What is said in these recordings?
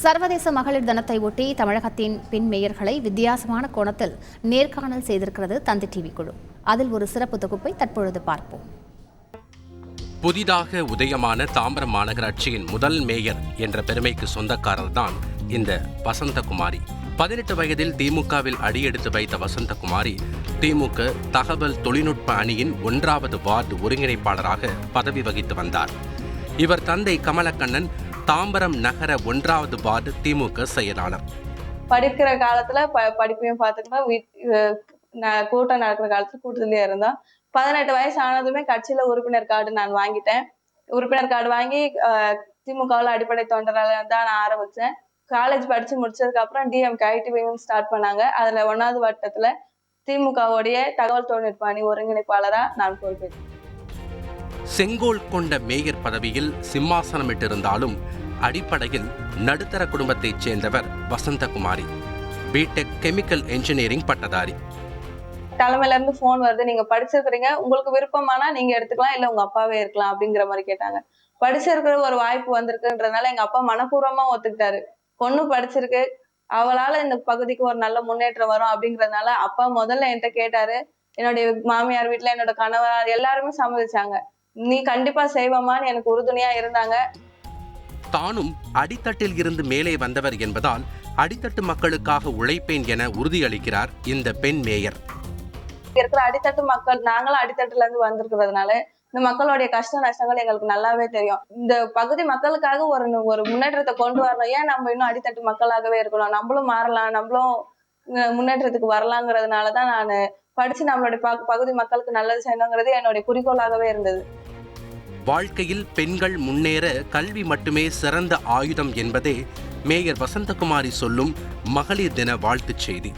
சர்வதேச மகளிர் தினத்தை ஒட்டி தமிழகத்தின் பெண் மேயர்களை வித்தியாசமான கோணத்தில் நேர்காணல் செய்திருக்கிறது தந்தி டிவி குழு. அதில் ஒரு சிறப்பு தொகுப்பை தற்பொழுது பார்ப்போம். புதிதாக உதயமான தாம்பரம் மாநகராட்சியின் முதல் மேயர் என்ற பெருமைக்கு சொந்தக்காரர் தான் இந்த வசந்தகுமாரி. 18 வயதில் திமுகவில் அடியெடுத்து வைத்த வசந்தகுமாரி திமுக தகவல் தொழில்நுட்ப அணியின் 1வது வார்டு ஒருங்கிணைப்பாளராக பதவி வகித்து வந்தார். இவர் தந்தை கமலக்கண்ணன் தாம்பரம் நகர 1வது வார்டு திமுக செயலாளர். படிக்கிற காலத்துல படிப்பையும் பார்த்துக்கலாம், கூட்டம் நடக்கிற காலத்துல கூட்டத்திலேயே இருந்தோம். 18 வயசு ஆனதுமே கட்சியில உறுப்பினர் கார்டு நான் வாங்கிட்டேன். உறுப்பினர் கார்டு வாங்கி திமுகவில் அடிப்படை தொண்டரால தான் நான் ஆரம்பிச்சேன். காலேஜ் படிச்சு முடிச்சதுக்கு அப்புறம் டிஎம்கே ஐடி விங் ஸ்டார்ட் பண்ணாங்க. அதுல 1வது வட்டத்துல திமுகவுடைய தகவல் தொழில்நுட்ப அணி ஒருங்கிணைப்பாளரா நான் பொறுப்பேற்றேன். செங்கோல் கொண்ட மேயர் பதவியில் சிம்மாசனமிட்டிருந்தாலும் அடிப்படையில் நடுத்தர குடும்பத்தைச் சேர்ந்தவர் வசந்தகுமாரி. பிடெக் கெமிக்கல் என்ஜினியரிங் பட்டதாரி. தலைமையில இருந்து போன் வருது, நீங்க படிச்சிருக்கிறீங்க, உங்களுக்கு விருப்பமானா நீங்க எடுத்துக்கலாம், இல்ல உங்க அப்பாவே இருக்கலாம் அப்படிங்கிற மாதிரி கேட்டாங்க. படிச்சிருக்கிற ஒரு வாய்ப்பு வந்திருக்குன்றதுனால எங்க அப்பா மனப்பூர்வமா ஒத்துக்கிட்டாரு. பொண்ணு படிச்சிருக்கு, அவளால இந்த பகுதிக்கு ஒரு நல்ல முன்னேற்றம் வரும் அப்படிங்கறதுனால அப்பா முதல்ல என்கிட்ட கேட்டாரு. என்னுடைய மாமியார் வீட்டுல என்னோட கணவர் எல்லாருமே சம்மதிச்சாங்க. நீ கண்டிப்பா செய்வமான்னு எனக்கு உறுதுணையா இருந்தாங்க. தானும் அடித்தட்டில் இருந்து மேலே வந்தவர் என்பதால் அடித்தட்டு மக்களுக்காக உழைப்பேன் என உறுதியளிக்கிறார் இந்த பெண் மேயர். இருக்கிற அடித்தட்டு மக்கள், நாங்களும் அடித்தட்டுல இருந்து வந்திருக்கிறதுனால இந்த மக்களுடைய கஷ்ட நஷ்டங்கள் எங்களுக்கு நல்லாவே தெரியும். இந்த பகுதி மக்களுக்காக ஒரு முன்னேற்றத்தை கொண்டு வரணும். ஏன் நம்ம இன்னும் அடித்தட்டு மக்களாகவே இருக்கணும், நம்மளும் மாறலாம், நம்மளும் முன்னேற்றத்துக்கு வரலாங்கிறதுனாலதான் நான் படிச்சு நம்மளுடைய பகுதி மக்களுக்கு நல்லது செய்யணுங்கிறது என்னுடைய குறிக்கோளாகவே இருந்தது. வாழ்க்கையில் பெண்கள் முன்னேற கல்வி மட்டுமே சிறந்த ஆயுதம் என்பதே மேயர் வசந்தகுமாரி சொல்லும் மகளிர் தின வாழ்த்துச் செய்தி.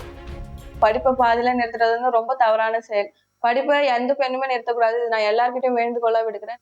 படிப்பை பாதியில நிறுத்துறது ரொம்ப தவறான செயல். படிப்பை எந்த பெண்ணுமே நிறுத்தக்கூடாது. நான் எல்லார்கிட்டையும் வேண்டுகோளா விடுக்கிறேன்.